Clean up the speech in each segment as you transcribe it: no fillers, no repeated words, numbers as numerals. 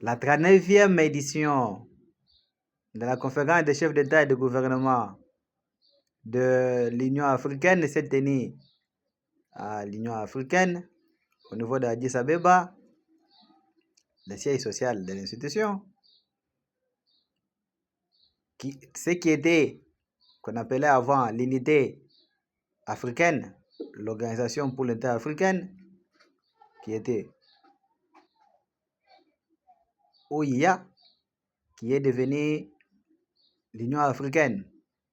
La 39e édition de la conférence des chefs d'État et de gouvernement de l'Union africaine s'est tenue à l'Union africaine au niveau d'Addis Abeba, le siège social de l'institution, ce qui était, qu'on appelait avant l'unité africaine, l'Organisation pour l'unité africaine, qui était OIA, qui est devenue l'Union africaine,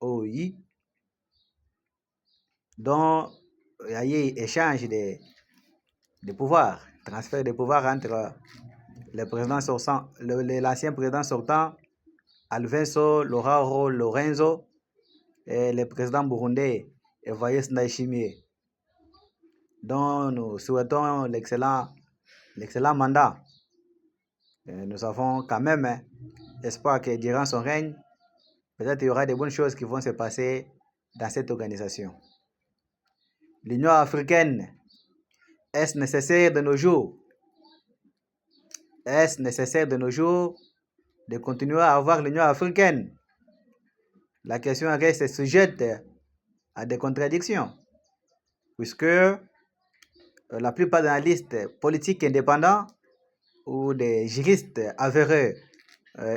OI, dont il y a eu échange de pouvoirs, transfert de pouvoirs entre l'ancien président sortant, Alfonso Loureiro Lorenzo, et le président burundais, Evariste Ndayishimiye, dont nous souhaitons l'excellent mandat. Et nous avons quand même espoir que durant son règne, peut-être il y aura de bonnes choses qui vont se passer dans cette organisation. L'Union africaine, est-ce nécessaire de nos jours? Est-ce nécessaire de nos jours de continuer à avoir l'Union africaine? La question reste sujette à des contradictions, puisque la plupart des analystes politiques indépendants ou des juristes avérés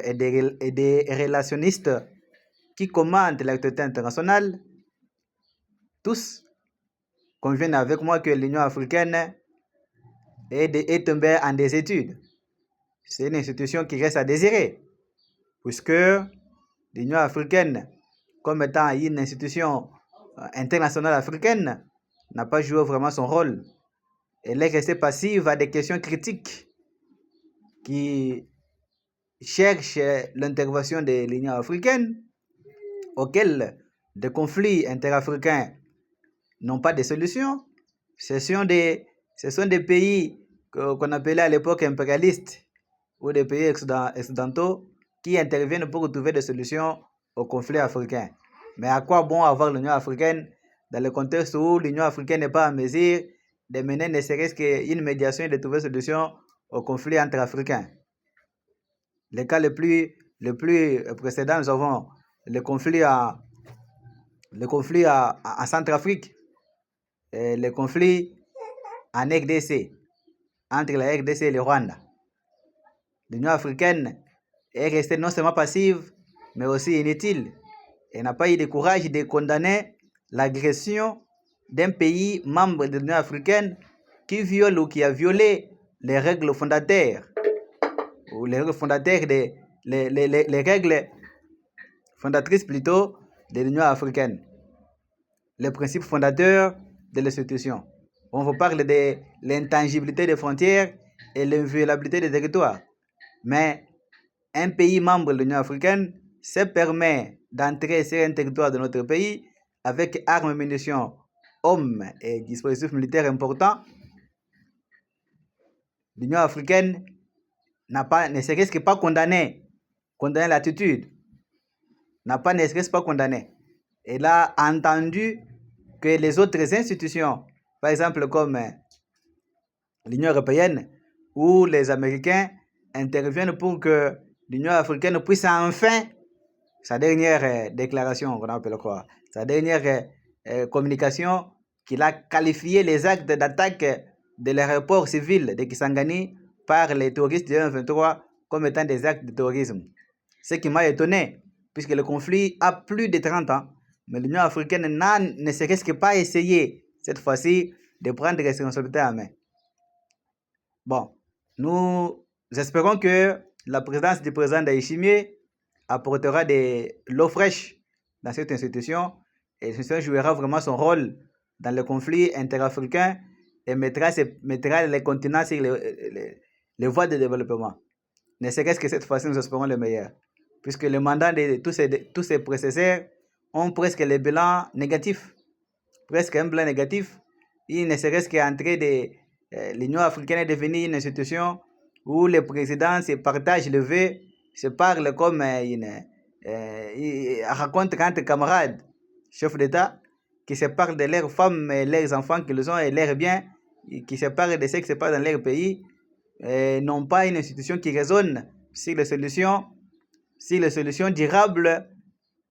et des relationnistes qui commandent l'actualité internationale, tous conviennent avec moi que l'Union africaine est tombée en désuétude. C'est une institution qui reste à désirer, puisque l'Union africaine, comme étant une institution internationale africaine, n'a pas joué vraiment son rôle. Elle est restée passive à des questions critiques qui cherchent l'intervention de l'Union africaine, auxquelles des conflits interafricains n'ont pas de solution. Ce sont des pays qu'on appelait à l'époque impérialistes ou des pays occidentaux qui interviennent pour trouver des solutions aux conflits africains. Mais à quoi bon avoir l'Union africaine dans le contexte où l'Union africaine n'est pas en mesure de mener ne serait-ce qu'une médiation et de trouver une solution aux conflits entre Africains? Les cas le plus précédent, nous avons le conflit en Centrafrique, et le conflit en RDC, entre la RDC et le Rwanda. L'Union africaine est restée non seulement passive, mais aussi inutile. Elle n'a pas eu le courage de condamner l'agression d'un pays membre de l'Union africaine qui viole ou qui a violé les règles fondatrices, ou les règles fondatrices les règles fondatrices plutôt de l'Union africaine, les principes fondateurs de l'institution. On vous parle de l'intangibilité des frontières et l'inviolabilité des territoires. Mais un pays membre de l'Union africaine se permet d'entrer sur un territoire de notre pays avec armes, munitions, hommes et dispositifs militaires importants. L'Union africaine ne serait-ce que pas condamné l'attitude, ne serait-ce pas condamné. Elle a entendu que les autres institutions, par exemple comme l'Union européenne ou les Américains, interviennent pour que l'Union africaine puisse enfin, sa dernière déclaration, on appelle quoi, sa dernière communication, qu'il a qualifié les actes d'attaque de l'aéroport civil de Kisangani par les terroristes de 2023 comme étant des actes de terrorisme. Ce qui m'a étonné, puisque le conflit a plus de 30 ans, mais l'Union africaine ne serait-ce que pas essayé, cette fois-ci, de prendre des responsabilités en main. Bon, nous espérons que la présidence du président Ndayishimiye apportera de l'eau fraîche dans cette institution, et l'institution jouera vraiment son rôle dans le conflit interafricain et mettra les continents sur les voies de développement. Ne serait-ce que cette fois-ci, nous espérons le meilleur, puisque le mandat de tous ces prédécesseurs ont presque les bilans négatifs, presque un bilan négatif. Il ne serait-ce qu'entrer de l'Union africaine est devenue une institution où les présidents se partagent le vœu, se parlent comme racontent entre camarades, chefs d'État, qui se parlent de leurs femmes et leurs enfants qu'ils ont et leurs biens, qui se parlent de ce qui se passe dans leur pays. non pas une institution qui raisonne sur les solutions durables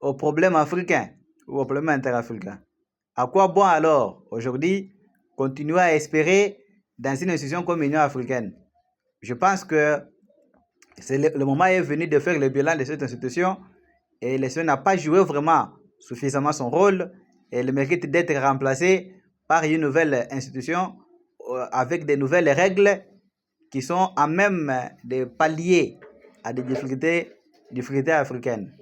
aux problèmes africains ou aux problèmes interafricains. À quoi bon alors, aujourd'hui, continuer à espérer dans une institution comme l'Union africaine? Je pense que le moment est venu de faire le bilan de cette institution et l'institution n'a pas joué vraiment suffisamment son rôle et elle mérite d'être remplacée par une nouvelle institution avec des nouvelles règles qui sont à même de pallier à des difficultés africaines.